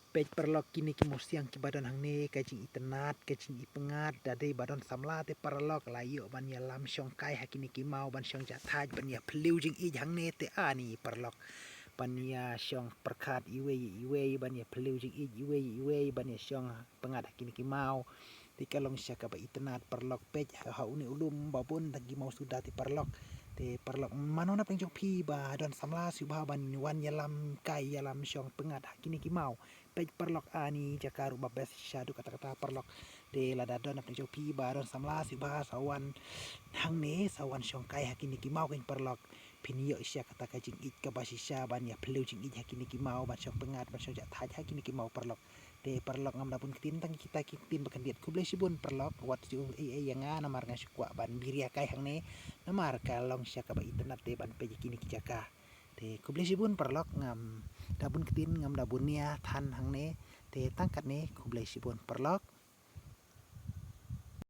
pej perlok kini ki siang ki badan hang ne kajing itenat kajing ipengat dade badan samla te perlok layo ban ya lam syong kai hakini ki mau ban syong jathaj ban ya phliu jing i hang ne te ani perlok ban ya syong perkat iwe ban ya phliu jing i iwe ban ya syong pengat hakini ki mau ti kalong syaka ba itenat perlok pej ha uni ulum babun tagi mau sudah ti perlok te perlok manona peng jok pi ba don samla subha ban wan ya lam kai ya lam syong pengat hakini ki mau pej perlok ani jakaru babes syadu kata-kata perlok de lada don apeng jok pi ba don samla subha sawan hang ne sawan syong kai hakini ki mau ken perlok pinio isya kata kajing ik ka basisya ban ya phliu jing ik hakini ki mau ban syong pengat ban syong jathaj hakini ki mau perlok de perlok ngam dapun kitin tang kita kitin bakan diet kublai sibun perlok wat ju yang namar ngasukwa ban biria kai hang ne namar kalong syaka ba itenat de ban peji kini kijaka te kublai sibun perlok ngam dabun kitin ngam dabun nia than hang ne te tangkat ne kublai sibun perlok